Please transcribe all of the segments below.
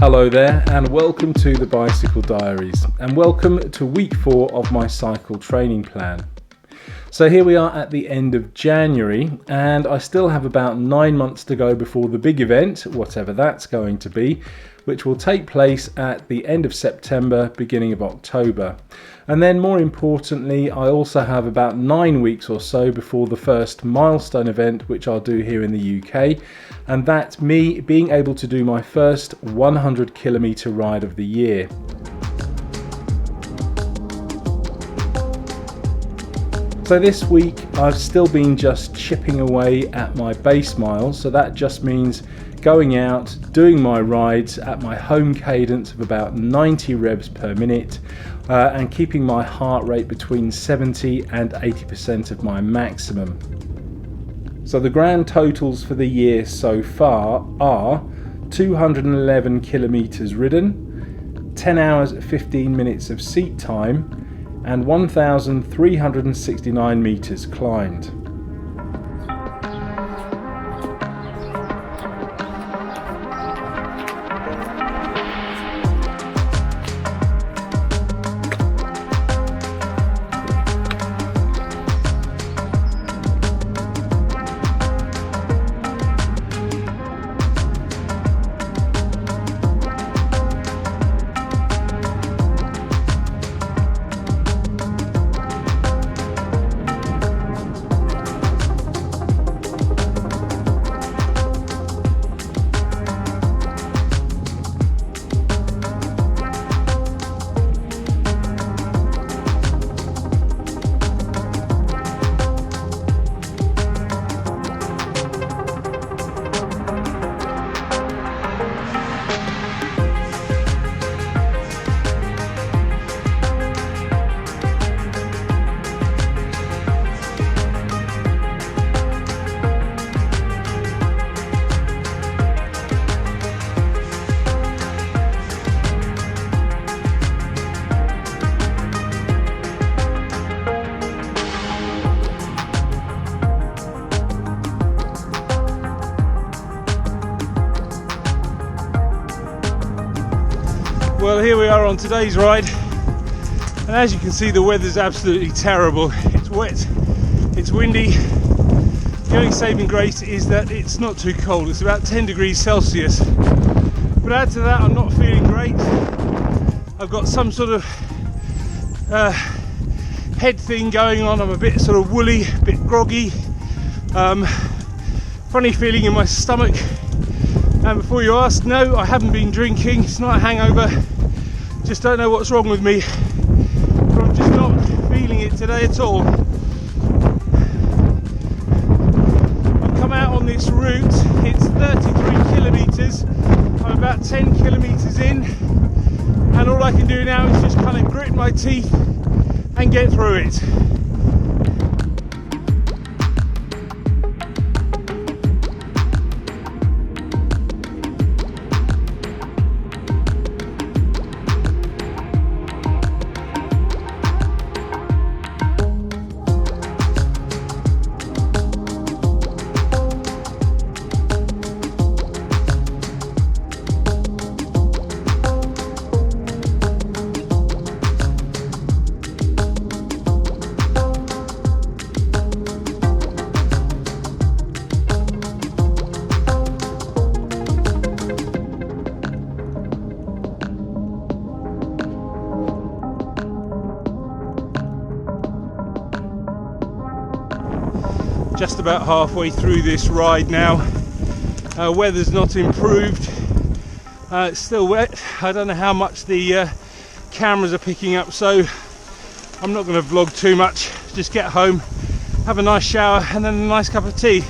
Hello there and welcome to the Bicycle Diaries and welcome to week 4 of my cycle training plan. So here we are at the end of January and I still have about 9 months to go before the big event, whatever that's going to be, which will take place at the end of September, beginning of October. And then more importantly, I also have about 9 weeks or so before the first milestone event, which I'll do here in the UK. And that's me being able to do my first 100 kilometer ride of the year. So this week I've still been just chipping away at my base miles, so that just means going out, doing my rides at my home cadence of about 90 revs per minute and keeping my heart rate between 70 and 80% of my maximum. So the grand totals for the year so far are 211 kilometers ridden, 10 hours 15 minutes of seat time and 1,369 meters climbed. Well, here we are on today's ride, and as you can see, the weather's absolutely terrible. It's wet, it's windy. The only saving grace is that it's not too cold. It's about 10 degrees Celsius. But add to that, I'm not feeling great. I've got some sort of head thing going on. I'm a bit sort of woolly, a bit groggy. Funny feeling in my stomach. And before you ask, no, I haven't been drinking. It's not a hangover. Just don't know what's wrong with me. But I'm just not feeling it today at all. I've come out on this route. It's 33 kilometres. I'm about 10 kilometres in. And all I can do now is just kind of grit my teeth and get through it. Just about halfway through this ride now. Weather's not improved. It's still wet. I don't know how much the cameras are picking up, so I'm not going to vlog too much. Just get home, have a nice shower and then a nice cup of tea.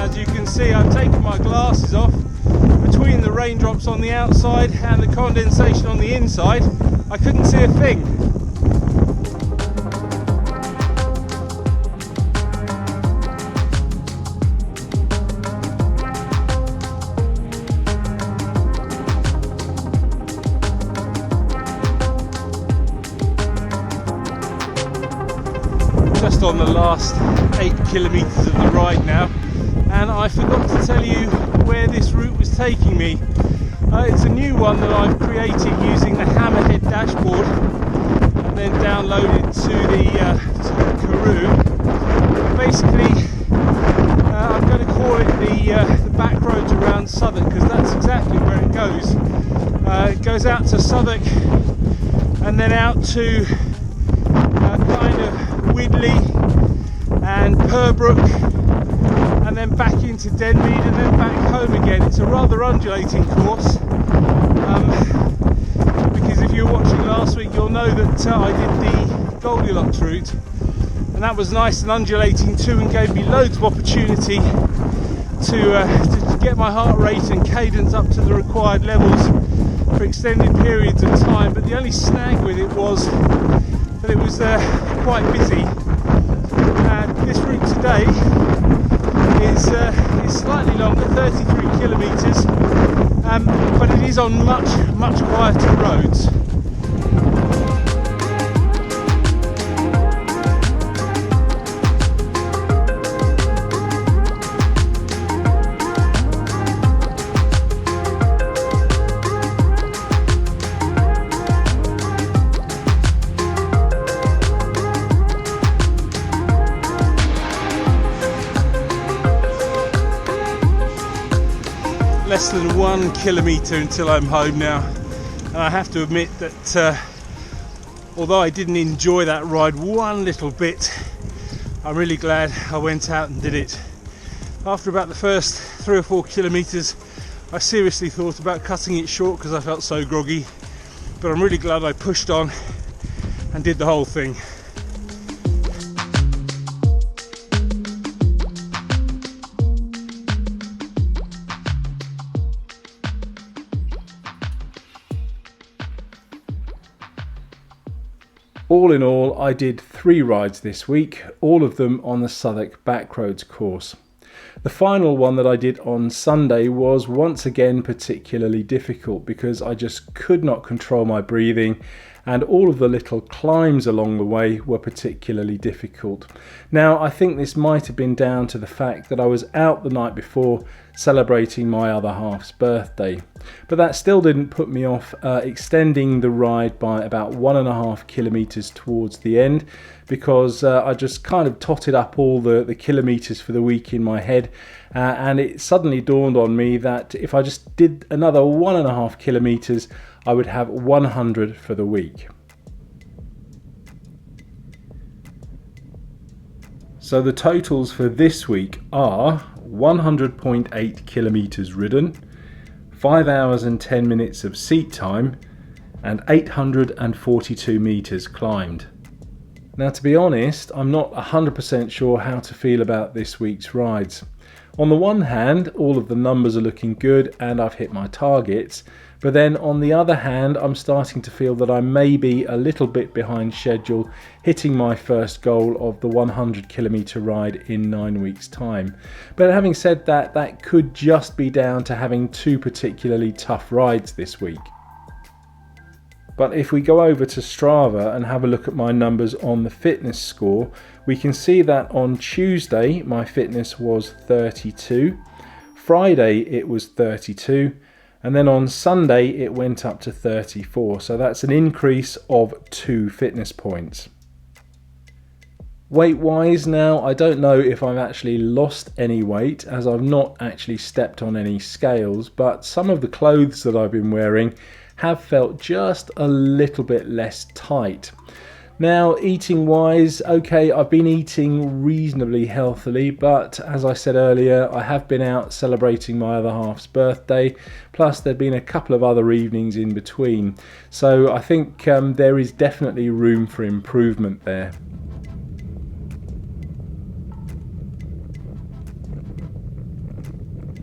As you can see, I've taken my glasses off. Between the raindrops on the outside and the condensation on the inside, I couldn't see a thing. the last 8 kilometres of the ride now, and I forgot to tell you where this route was taking me. It's a new one that I've created using the Hammerhead dashboard and then downloaded to the Karoo. Basically, I'm going to call it the back roads around Southwark, because that's exactly where it goes. It goes out to Southwark and then out to kind of Widley and Purbrook, and then back into Denmead and then back home again. It's a rather undulating course, because if you were watching last week you'll know that I did the Goldilocks route, and that was nice and undulating too, and gave me loads of opportunity to get my heart rate and cadence up to the required levels for extended periods of time. But the only snag with it was that it was quite busy, and this route today is slightly longer, 33 kilometres, but it is on much quieter roads. Less than 1 kilometre until I'm home now, and I have to admit that although I didn't enjoy that ride one little bit, I'm really glad I went out and did it. After about the first 3 or 4 kilometres I seriously thought about cutting it short because I felt so groggy, but I'm really glad I pushed on and did the whole thing. All in all, I did 3 rides this week, all of them on the Southwark Backroads course. The final one that I did on Sunday was once again particularly difficult because I just could not control my breathing, and all of the little climbs along the way were particularly difficult. Now, I think this might have been down to the fact that I was out the night before celebrating my other half's birthday, but that still didn't put me off extending the ride by about 1.5 kilometres towards the end, because I just kind of totted up all the kilometres for the week in my head, and it suddenly dawned on me that if I just did another 1.5 kilometres, I would have 100 for the week. So the totals for this week are 100.8 kilometres ridden, 5 hours and 10 minutes of seat time, and 842 metres climbed. Now, to be honest, I'm not 100% sure how to feel about this week's rides. On the one hand, all of the numbers are looking good and I've hit my targets, but then on the other hand, I'm starting to feel that I may be a little bit behind schedule hitting my first goal of the 100 kilometre ride in 9 weeks' time. But having said that, that could just be down to having 2 particularly tough rides this week. But if we go over to Strava and have a look at my numbers on the fitness score, we can see that on Tuesday my fitness was 32, Friday it was 32, and then on Sunday it went up to 34. So that's an increase of 2 fitness points. Weight wise now, I don't know if I've actually lost any weight as I've not actually stepped on any scales, but some of the clothes that I've been wearing have felt just a little bit less tight. Now, eating wise, okay, I've been eating reasonably healthily, but as I said earlier, I have been out celebrating my other half's birthday, plus there've been a couple of other evenings in between. So I think there is definitely room for improvement there.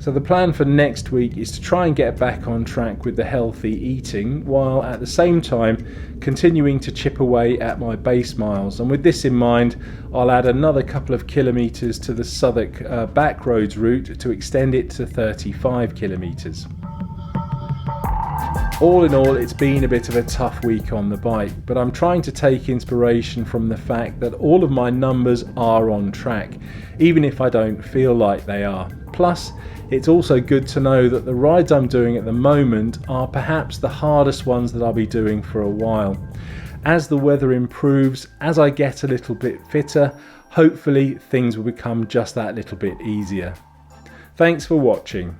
So the plan for next week is to try and get back on track with the healthy eating, while at the same time continuing to chip away at my base miles. And with this in mind, I'll add another couple of kilometres to the Southwark Backroads route to extend it to 35 kilometres. All in all, it's been a bit of a tough week on the bike, but I'm trying to take inspiration from the fact that all of my numbers are on track, even if I don't feel like they are. Plus, it's also good to know that the rides I'm doing at the moment are perhaps the hardest ones that I'll be doing for a while. As the weather improves, as I get a little bit fitter, hopefully things will become just that little bit easier. Thanks for watching.